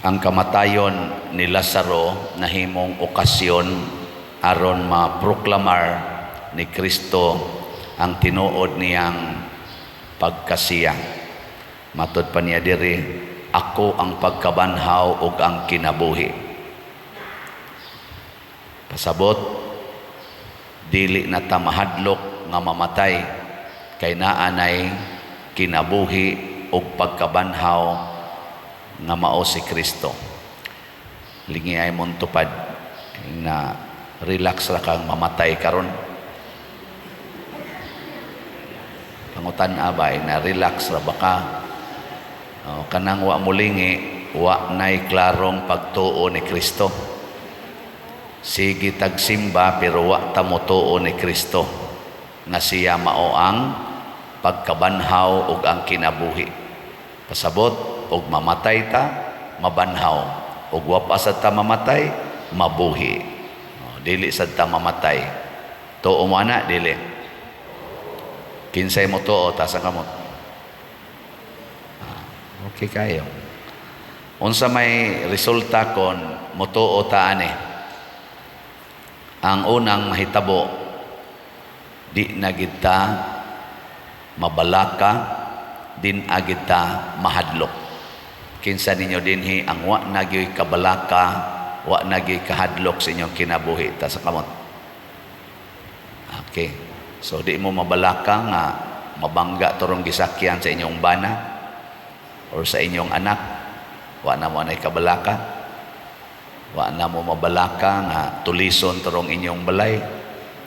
ang kamatayon ni Lazaro nahimong okasyon aron maproklamar ni Kristo ang tinuod niyang pagkasiya. Matod pa niya diri, ako ang pagkabanhaw ug ang kinabuhi. Pasabot, dili na ta mahadlok nga mamatay, kay naanay kinabuhi ug pagkabanhaw nga mao si Kristo. Lingi ay mong tupad na relax ra kang mamatay karon. Pangutan abay na relax ra baka kanang wa mulingi, wa nay klarong pagtuo ni Kristo. Sige tagsimba pero wa ta motuo ni Kristo nga siya mao ang pagkabanhaw ug ang kinabuhi. Pasabot, og mamatay ta, mabanhaw. Og wa pa sad ta mamatay, mabuhi. Dili sad ta mamatay. Tuo mo ana, dili. Kinsay mo tuo, ta sa kamot. Okay kayo. Unsa may resulta kon motuo ta ani? Ang unang mahitabo, di na kita mabalaka, din agid ta mahadlok. Kinsa ninyo dinhi ang wa nagyoy kabalaka, wa nagyoy kahadlok sa inyong kinabuhi ta sa kamot. Okay. So di mo mabalaka nga mabangga turong gisakyan sa inyong bana or sa inyong anak. Wa na mo anay kabalaka. Wa na mo mabalaka nga tulison turong inyong balay.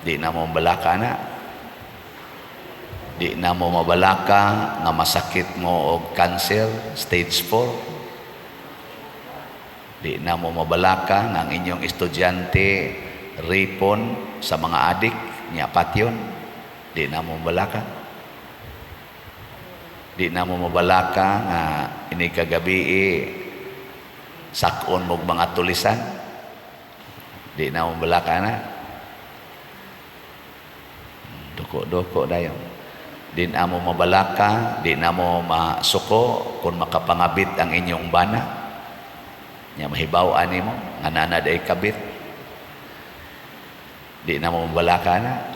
Di na mo mabalaka na. Di na mo mabalaka nga masakit mo og cancer, stage 4. Di na mo mabalaka nga ang inyong estudyante ripon sa mga adik, niya patyon. Di na mo mabalaka. Di na mo mabalaka nga ini kagabi sakon mo mga tulisan. Di na mo mabalaka na. Doko-doko dayon. Di na mo mabalaka, di na mo masuko kung makapangabit ang inyong bana. Nya mahibaw-an nimo nga nanad ay kabit. Di na mo mabalaka na.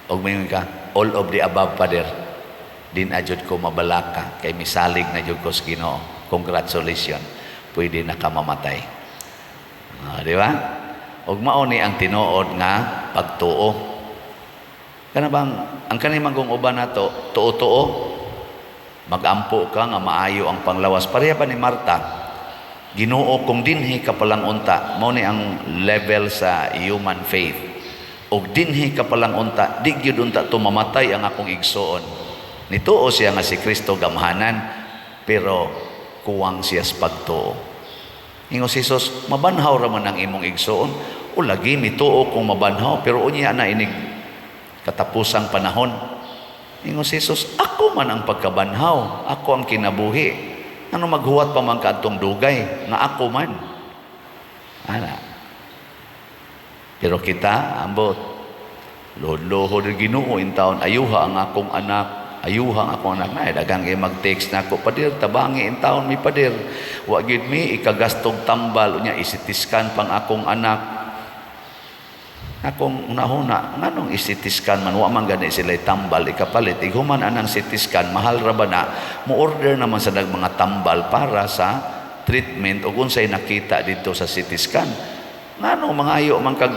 Og mingon ka, all of the above pader. Din ajud ko mabalaka kay misalig na jud ko sa Ginoo. Congratulations. Pwede na ka mamatay. Di ba? Og mao ni ang tinuod nga pagtuo. Kana bang ang kanimang kong uban nato tuo-tuo magampo ka nga maayo ang panglawas pareha pa ni Marta. Ginoo kung dinhi ka palang unta, mao ni ang level sa human faith. Og dinhi ka palang unta, di gyud unta to mamatay ang akong igsoon. Nituo siya nga si Kristo gamhanan, pero kuwang siya sa pagtuo. Ingon si Jesus, mabanhaw ra man ang imong igsoon. O lagi mituo kung mabanhaw, pero unya na inig katapusang panahon. Ingon si Jesus, ako man ang pagkabanhaw, ako ang kinabuhi. Ano maghuwat pa man kadtong dugay nga ako man. Ana. Pero kita ambot lohod-lohod Ginoo in taon, ayuha ang akong anak, ayuha ang akong anak na dagang mag-text na ako, padir tabangi in taon mi padir. Wa gid mi ikagastog tambal unya isitiskan pang akong anak. Akong una-una, nganong isitiskan man, wa man gani sila'y tambal, ikapalit. Iguman anang sitiskan, mahal ra ba na, mo-order naman sa mga tambal para sa treatment o kung sa'y nakita dito sa sitiskan. Nganong mangayo man kag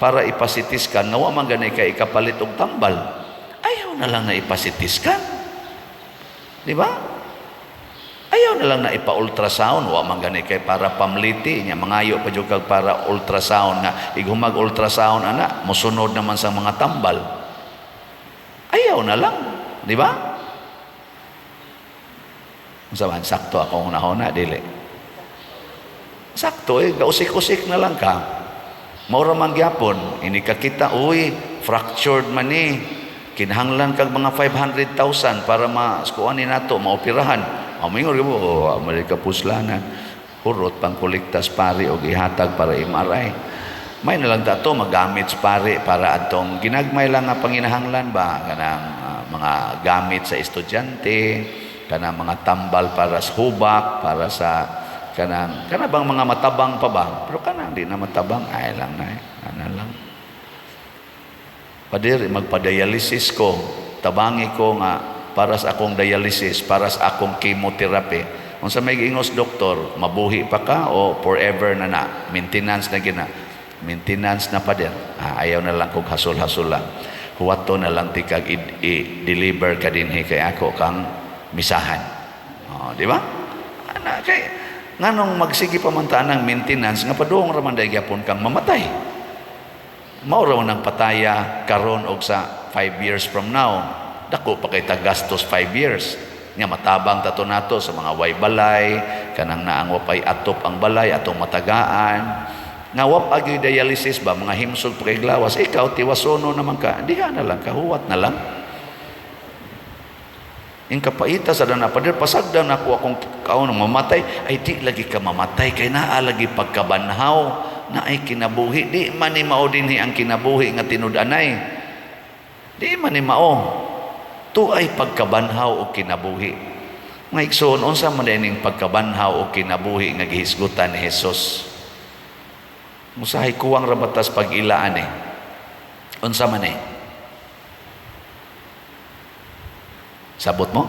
para ipasitiskan, na wa man gani kay ikapalit og tambal. Ayaw na lang na ipasitiskan. Di ba? Ayaw na lang na ipa-ultrasound, wa man gani kay para pamliti nya mangayo pa jud kag para ultrasound nga igumag ultrasound ana mosunod naman sa mga tambal. Ayaw na lang, di ba? Unsa man sakto ako una-una dili. Sakto gausik-usik na lang ka. Mao ra man gyapon, ini kakita uy fractured man ni. Kinahanglan kag mga 500,000 para maskuan ni nato maoperahan. Amingon mo, Amerika puslanan, hurot pang kolektas pari o ihatag para MRI. May nalang dato magamit sa pari para atong ginagmay lang nga panginahanglan ba kanang mga gamit sa estudyante, kanang mga tambal para sa hubak, para sa kana bang mga matabang pa ba? Pero kanang di na matabang, ay lang na ana lang. Pader, magpa-dialysis ko, tabangi ko nga para sa akong dialysis, para sa akong chemotherapy. Kung sa may ingos doktor, mabuhi pa ka o forever na na, maintenance na gina. Maintenance na pa din. Ayaw na lang kong hasol-hasol lang. Huwato na lang tikag i-deliver ka din kay ako kang misahan. Di ba? Kay nganong magsige pa man ta ng maintenance nga padung raman day gyapon kang mamatay. Mao raw nang pataya karon og sa 5 years from now. Dako pa kay tagastos 5 years. Nga matabang tato nato sa mga way balay, kanang naang wapay atop ang balay atong matagaan. Nga wap agi dialysis ba mga himsog pa kay glawas, ikaw tiwasono naman ka. Diha na lang kahuwat na lang. Ing kapaita sa dana pader pasagdan ako akong kaon mamatay, ay di lagi ka mamatay kay naa lagi pagkabanhaw na ay kinabuhi. Di man ni mao dinhi ang kinabuhi nga tinud-anay. Di man ni mao. Tu ay pagkabanhaw o kinabuhi. Nga igsoon unsa man dining pagkabanhaw o kinabuhi nga gihisgutan ni Hesus. Musahay kuwang rabatas pag-ilaan unsa man sabot mo?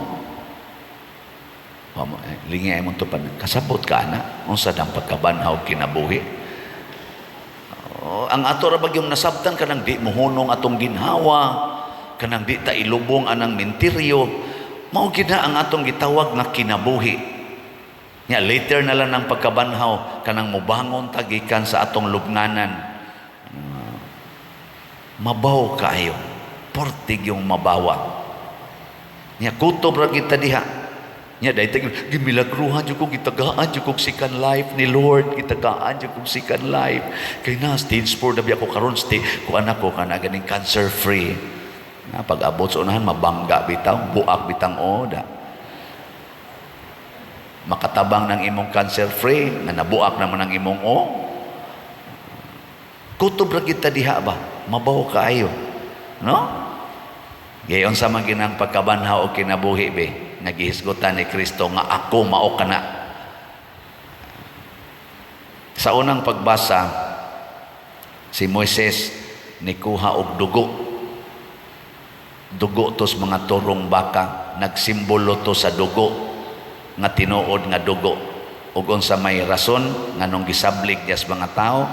Lingi ay mo to pa. Kasabot ka na. Unsa dang pagkabanhaw kinabuhi. Ang ato ra bagyong nasabtan kanang di mohunong atong ginhawa, kanang di ta ilubong anang mentiryo. Mao gid na ang atong gitawag nga kinabuhi. Nya later na lang ng pagkabanhaw kanang mobangon tagikan sa atong lubnganan. Mabaw kaayo. Portig yung mabawa. Nya kutob ra kita diha. Nya daytag gimilagruhan jud ko gitagaan jud ko second life ni Lord, gitagaan jud ko second life. Kay na stage 4 na ako karon ko anak ko kana ganing cancer free. Na pag-abot sa unahan mabangga bitaw, buak bitang oda. Makatabang ng imong cancer free nga nabuak naman ang imong kutob ra kita diha ba? Mabaw kaayo. No? Gayon sa mga ginang pagkabanhaw o kinabuhi be, nagihisgutan ni Kristo nga ako mao kana. Sa unang pagbasa, si Moises nikuha og dugo. Dugo tos mga turong baka, nagsimbolo to sa dugo nga tinuod nga dugo. Ug unsa may rason nganong gisablig dias mga tao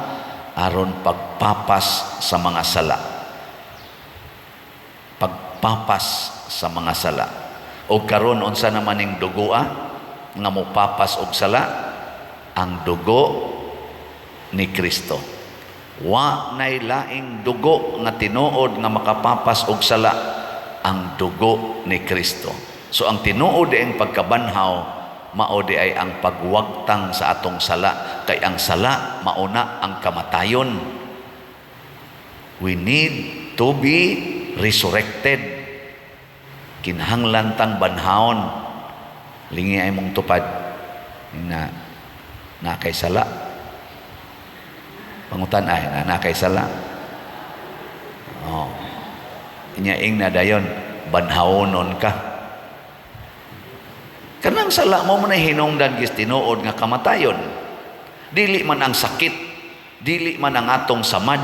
aron pagpapas sa mga sala. Papas sa mga sala. O karon unsa naman ning dugo nga mopapas og sala? Ang dugo ni Kristo. Wa nay laing dugo nga tinuod nga makapapas og sala, ang dugo ni Kristo. So ang tinuod ang pagkabanhaw mao di ay ang pagwagtang sa atong sala, kay ang sala mauna ang kamatayon. We need to be resurrected. Kinahanglan tang banhaon. Lingi ay mong tupad na kay sala. Pangutan ay na kay sala. Inyaing na dayon banhaonon ka. Kanang sala mo man hinungdan gis tinuod nga kamatayon. Dili man ang sakit, dili man ang atong samad,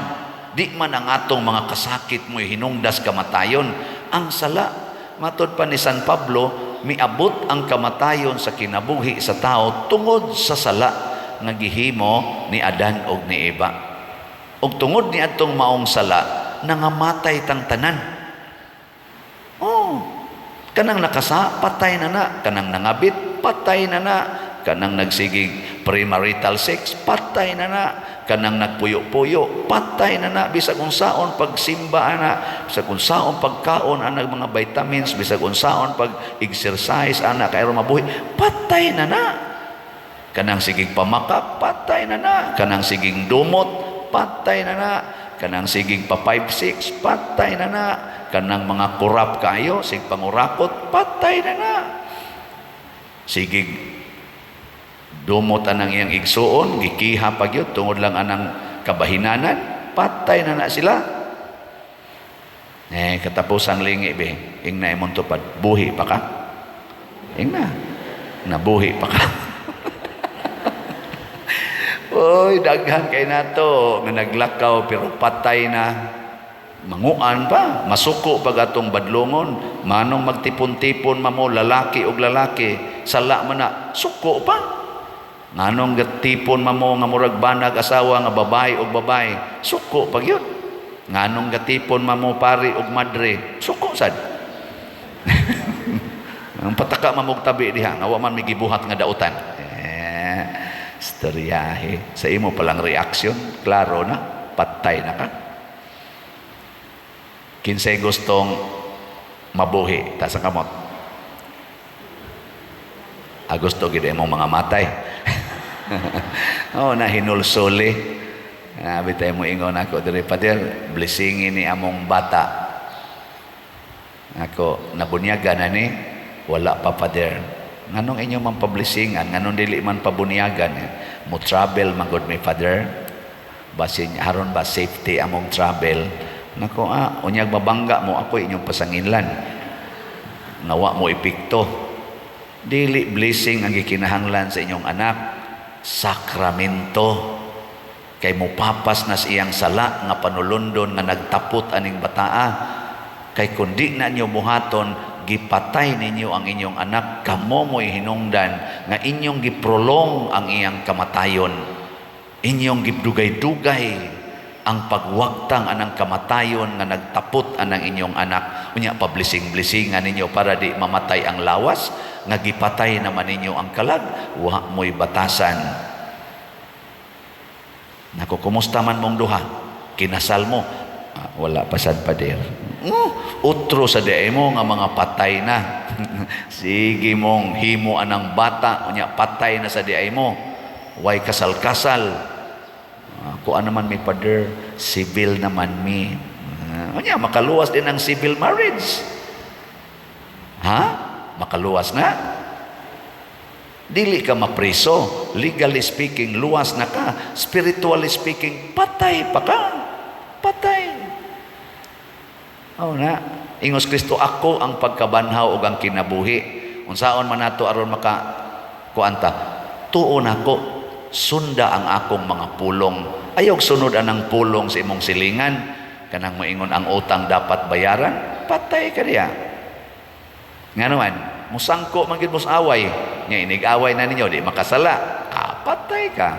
di man ang atong mga kasakit mo hinungdas kamatayon. Ang sala, matod pa ni San Pablo, miabot ang kamatayon sa kinabuhi sa tao tungod sa sala nga gihimo ni Adan og ni Eva. Ug tungod ni atong maong sala, nangamatay tang tanan. Kanang nakasa, patay na na. Kanang nangabit, patay na na. Kanang nagsigig premarital sex, patay na na. Kanang nagpuyo-puyo, patay na na. Bisag unsaon pagsimba na, bisag unsaon pagkaon ana mga vitamins, bisag unsaon pag-exercise ana kay aron mabuhi, patay na na. Kanang sigig pamakap, patay na na. Kanang sigig dumot, patay na na. Kanang sigig pa 5-6, patay na na. Kanang mga kurap kayo, sig pangurakot, patay na na. Sigig dumot anang iyang igsuon, gikiha pa gyud tungod lang anang kabahinanan, patay na na sila. Katapusang lingi be, ing na imong tupad, buhi pa ka? Ing na, nabuhi pa ka. Oy, daghan kay nato nga naglakaw pero patay na. Manguan pa, masuko pag atong badlongon, manong magtipon-tipon mamo lalaki og lalaki, sala man na suko pa. Nganong gatipon mamo nga murag banag asawa nga babae og babae, suko pag yun. Nganong gatipon mamo pari og madre, suko sad. Ang pataka mamog tabi diha, nga wa man migibuhat nga dautan. Istoryahe. Sa imo palang reaksyon, klaro na, patay na ka. Kinsay gustong mabuhi ta sa kamot. Gusto gid imong mga matay. Na hinulsuli. Bitay mo ingon ako diri Pader, blessingin ni among bata. Ako nabunyagan na ni, wala pa Pader. Nganong inyo man pablisingan, nganong dili man pabunyagan. Mo travel man gud mi Father. Basin haron ba safety among travel. Nako unyag babangga mo ako inyong pasanginlan. Nawa mo ipikto. Dili blessing ang gikinahanglan sa inyong anak, sakramento. Kay mo papas na iyang sala nga panulundon nga nagtapot aning bataa. Kay kundi na inyo buhaton, gipatay ninyo ang inyong anak, kamo mo'y hinungdan nga inyong giprolong ang iyang kamatayon. Inyong gidugay-dugay ang pagwaktang anang kamatayon nga nagtapot anang inyong anak. Unya pablising-blisingan ninyo para di mamatay ang lawas, nga gipatay naman ninyo ang kalag, wa mo'y batasan. Naku, kumusta man mong duha? Kinasal mo? Wala pa sad Pader. Utro sa diay mo nga mga patay na. Sige mong himo anang bata, unya patay na sa diay mo. Way kasal-kasal. Kuan naman mi Pader, civil naman mi. Unya makaluwas din ang civil marriage. Makaluwas na. Dili ka mapriso. Legally speaking, luwas na ka. Spiritually speaking, patay pa ka. Patay. Na. Ingos Kristo, ako ang pagkabanhaw ug ang kinabuhi. Unsaon man nato aron maka kuanta. Tuon ako, sunda ang akong mga pulong. Ayog sunod anang pulong sa imong silingan. Kanang moingon ang utang dapat bayaran, patay ka diya. Nga naman, musangko man gid mos away. Nya inig-away na ninyo, di makasala. Patay ka.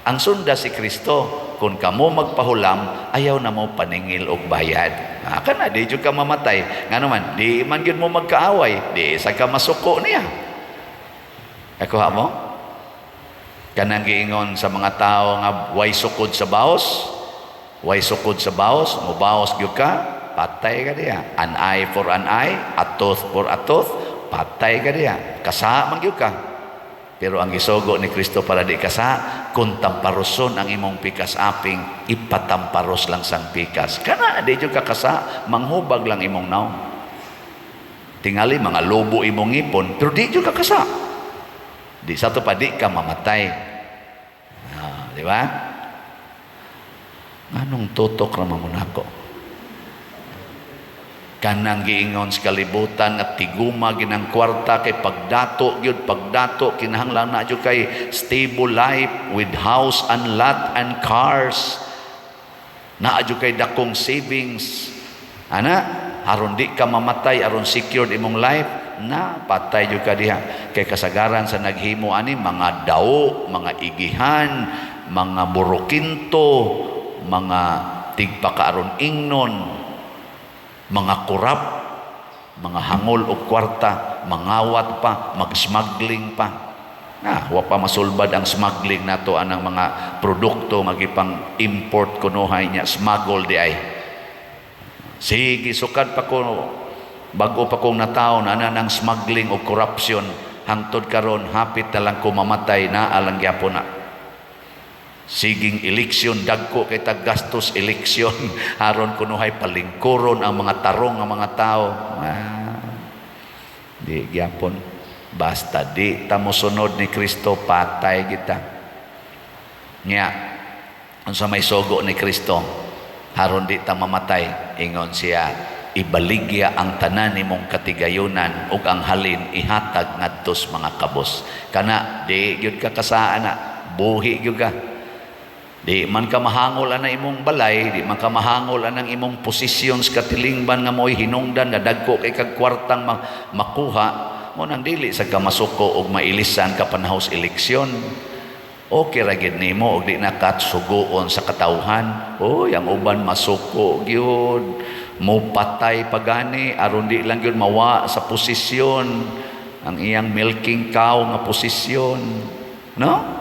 Ang sunda si Kristo, kung kamo magpahulam, ayaw na mo paningil og bayad. Kana di jud ka mamatay. Nga naman, di man gid mo magkaaway, di sa ka masuko niya. Ako mo? Kanang giingon sa mga tao nga way sukod sa baos, way sukod sa baos, mo baos gyud ka, patay ka diya. An eye for an eye, a tooth for a tooth, patay ka diya. Kasa man gyud ka. Pero ang gisugo ni Kristo para di kasa, kung tamparoson ang imong pikas aping, ipatamparos lang sang pikas. Kana di jud ka kasa, manghubag lang imong naong. Tingali mga lobo imong ipon, pero di jud ka kasa. Di sa to pa di ka mamatay. Di ba? Anong tutok naman mo nako? Kanang giingon sa kalibutan at tiguma ginang kwarta kay pagdato kinahanglan na jud kay stable life with house and lot and cars. Na jud kay dakong savings. Aron di ka mamatay, aron secured imong life, na patay jud ka diha. Kay kasagaran sa naghimo ani mga dao, mga igihan, mga burukinto, mga tigpakaaron ingnon, mga kurap, mga hangol o kwarta, mangawat pa, mag-smuggling pa. Wa pa masulbad ang smuggling nato anang mga produkto magipang import kunuhay niya, smuggle di ay. Sige, sukad pa ko, bago pa kong nataon, ng smuggling o corruption, hangtod karon hapit na lang ko mamatay na alang gyapon na. Siging eleksyon, dagko kay taggastos eleksyon, aron kunuhay palingkuron ang mga tarong ang mga tao. Di gyapon. Basta di ta mosunod ni Kristo, patay kita. Nya, unsa may sugo ni Kristo, haron di ta mamatay, ingon siya, ibaligya ang tanan nimong katigayunan ug ang halin ihatag ngadtos mga kabos. Kana di gyud ka kasaan na, buhi gyud ka. Di man ka mahangol ana imong balay, di man ka mahangol anang imong posisyon sa katilingban nga mo'y hinungdan nga dagko kay kag kwartang makuha, mo nang dili sa ka masuko og mailisan ka panahos eleksyon. Okay ra gid nimo og di na katsugoon sa katawhan. Oy, ang uban masuko gyud, mo patay pagani aron di lang gyud mawa sa posisyon ang iyang milking cow nga posisyon, no?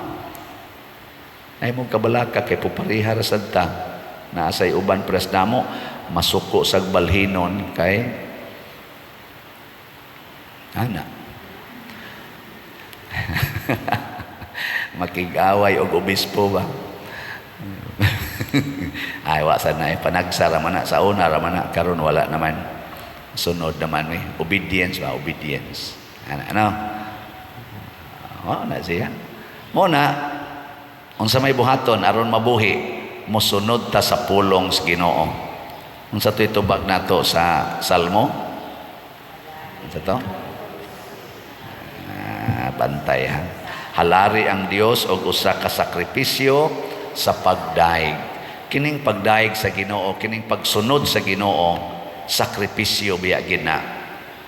Ay mong kabalaka kay puparihar sad ta na asay uban pres namo masuko sa balhinon kay ana makig-away og obispo ba. Ay wa sad na panagsa ra man sa una ra man karon wala naman sunod naman obedience ba, obedience ano na siya mo na unsa may buhaton aron mabuhi mosunod ta sa pulong sa Ginoo. Unsa to itubag nato sa Salmo? Unsa to? Bantay ha. Halari ang Dios og usa ka sakripisyo sa pagdaig. Kining pagdaig sa Ginoo, kining pagsunod sa Ginoo, sakripisyo biya gina.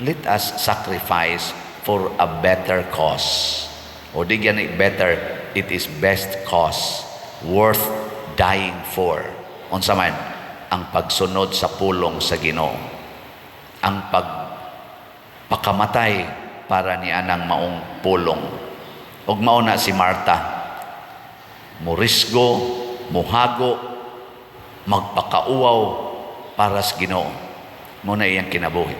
Let us sacrifice for a better cause. O di gani better, it is best cause worth dying for. Unsa man ang pagsunod sa pulong sa Ginoo, ang pagpakamatay para ni anang maong pulong. Og mao na si Marta, murisgo, muhago, magpakauaw para sa Ginoo. Mo na iyang kinabuhi.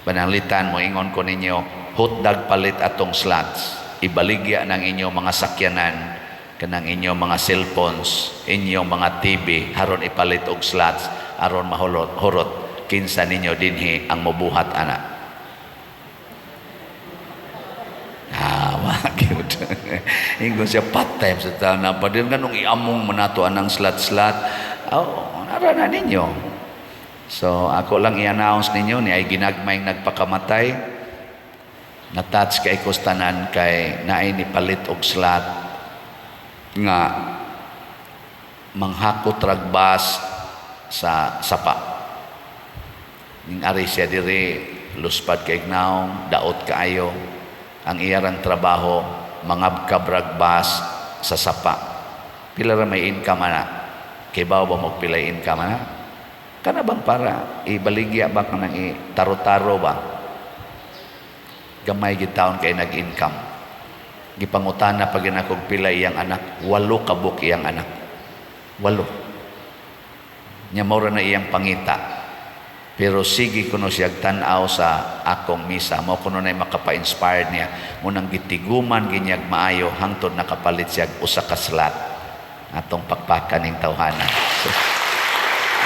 Pananglitan mo ingon ko ninyo, hutdag palit atong slots, ibaligya ng inyong mga sakyanan kanang inyong mga cellphones, inyong mga TV haron ipalit og slots aron mahurot kinsa ninyo dinhi ang mobuhat ana. Cute. Ingon siya part-time sa taon na pa din ganong iamong manato anang slot. Nara na ninyo. So ako lang i-announce ninyo ni ay ginagmayng nagpakamatay. Na-touch kay kustanan kay naay ni palit og slot nga manghakot ragbas sa sapa. Ning ari siya diri luspad kay gnaw, daot kaayo. Ang iyarang trabaho mangabkab ragbas sa sapa. Pila ra may income ana? Kay ba mo pilay income ana? Kana bang para ibaligya ba kanang taro-taro ba? Gamay gitaon kay nag-income. Gipangutana pag ginakog pila iyang anak, 8 kabuk iyang anak. 8. Nya mao na iyang pangita. Pero sige kuno siya tan-aw sa akong misa, mo kuno nay makapa-inspired niya. Munang gitiguman ginyag maayo hangtod nakapalit siya usa ka slot atong pakpakan ning tawhana. So,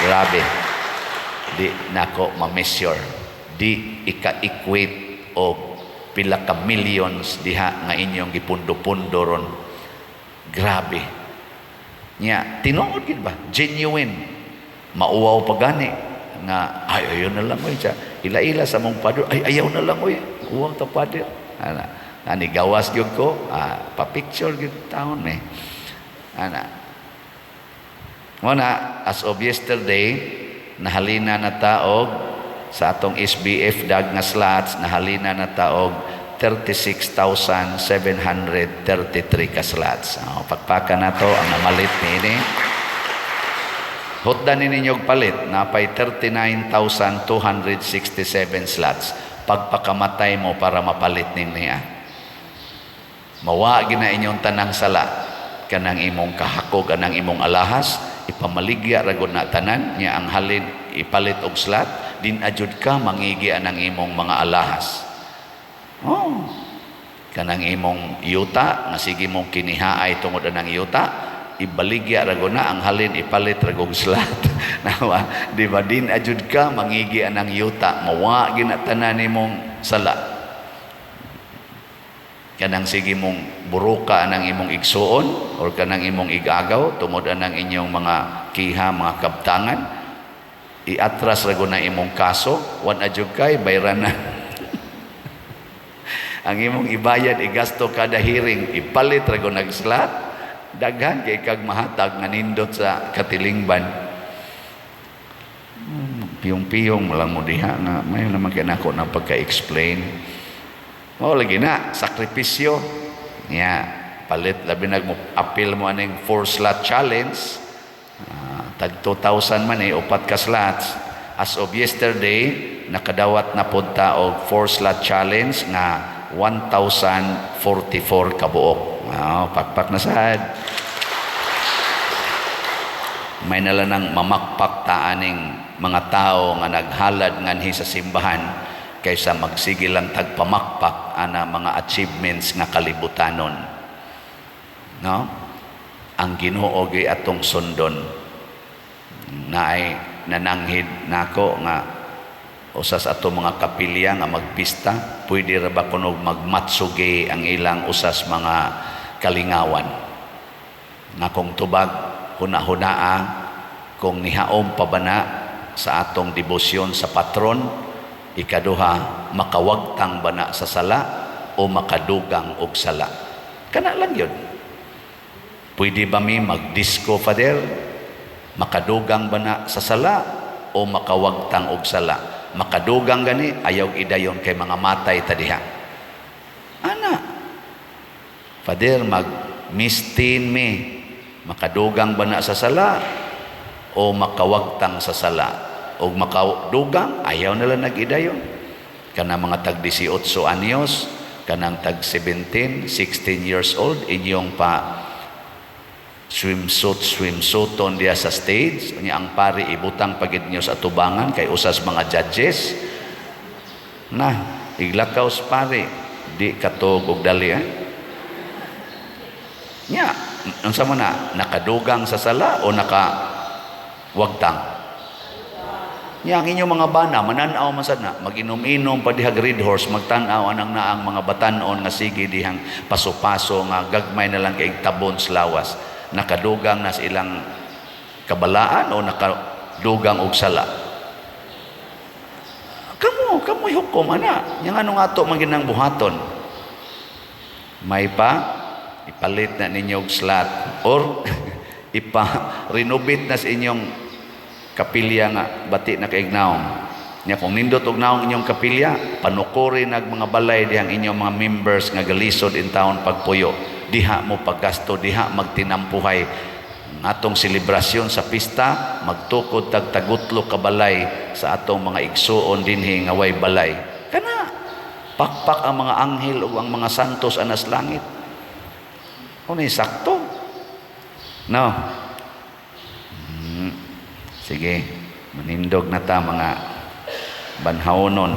grabe. Di nako ma-measure. Di ika-equate og pila ka millions diha nga inyong gipundo-pundo ron. Grabe. Nya tinuod gid ba? Genuine. Mauwaw pa gani nga ayaw na lang oy siya. Ila-ila sa mong padre, ayaw na lang oy. Uwang ta padre. Ani gawas gyud ko, pa-picture gyud taon Muna, as of yesterday, nahalina na taog sa atong SBF dag nga slots, nahalina na taog 36,733 ka slots. Pagpaka na to ang namalit ni ini. Hutdan ninyong palit, napay 39,267 slots. Pagpakamatay mo para mapalit niya. Mawagi na inyong tanang sala, kanang imong kahakog, kanang imong alahas, ipamaligya ragod na tanan, niya ang halin, ipalit og slot, din ajud ka, mangigi anang imong mga alahas. Kanang imong yuta, nga sige mong kinihaay tungod anang yuta, ibaligya rago na ang halin ipalit ragog slot. Nawa, di ba din ajud ka mangigi anang yuta, mawa ginatanan nimong sala. Kanang sige mong buruka anang imong igsuon or kanang imong igagaw tungod anang inyong mga kiha, mga kabtangan, iatras rago na imong kaso, wan ajud kay bayranan. ang imong ibayad igasto kada hearing ipalit ra go nag-slot daghan kay kag mahatag nga nindot sa katilingban. Piyong-piyong lang mo diha nga may naman kay nako na pagka-explain. Mao lagi na sakripisyo niya palit labi nag-appeal mo aning 4-slot challenge. Tag 2,000 man upat ka slots. As of yesterday nakadawat na punta og 4-slot challenge nga 1,044 kabuok. Pakpak na sad. May nalanang mamakpak taaning mga tao nga naghalad nganhi sa simbahan kaysa magsige lang tagpamakpak ana mga achievements nga kalibutanon. No? Ang Ginoo gyud atong sundon. Naay nananghid nako nga usas ato mga kapilya nga magpista, pwede ra ba kunog magmatsuge ang ilang usas mga kalingawan. Nga kung tubag hunahunaa kung nihaom pa ba na sa atong debosyon sa patron, ikaduha makawagtang ba na sa sala o makadugang og sala. Kana lang yun. Pwede ba mi mag-disco, Father? Makadugang ba na sa sala o makawagtang og sala? Makadugang gani ayaw idayon kay mga matay tadiha. Ana, Father, mag-mistin mi, makadugang ba na sa sala o makawagtang sa sala? O makadugang ayaw nila nag-idayon. Kana mga tag 18 anyos, kanang tag 17, 16 years old, inyong pa swimsuiton diya sa stage. Unya ang pari ibutang pagid niyo sa tubangan kay usas mga judges. Na, iglakaw sa pari, di katog og dali. Nya, unsa man na nakadugang sa sala o nakawagtang? Nya ang inyong mga bana mananaw man sad na mag-inom-inom pa diha Red Horse, magtan-aw anang naang mga batan-on nga sige dihang paso-paso nga gagmay na lang kay tabon sa lawas. Nakadugang na sa ilang kabalaan o nakadugang og sala. Kamu hukom ana. Yang ano nga to maginang buhaton. May pa ipalit na ninyo og slot or ipa-renovate na sa inyong kapilya nga bati na kaignaon. Nya kung nindot og naong inyong kapilya, panukuri nag mga balay dihang inyong mga members nga galisod in taon pagpuyo. Diha mo paggasto, diha magtinampuhay atong selebrasyon sa pista, magtukod tagtagutlo ka balay sa atong mga igsuon dinhi nga way balay. Kana pakpak ang mga anghel o ang mga santos anas langit. Unay sakto. No. Sige, manindog na ta mga banhaonon.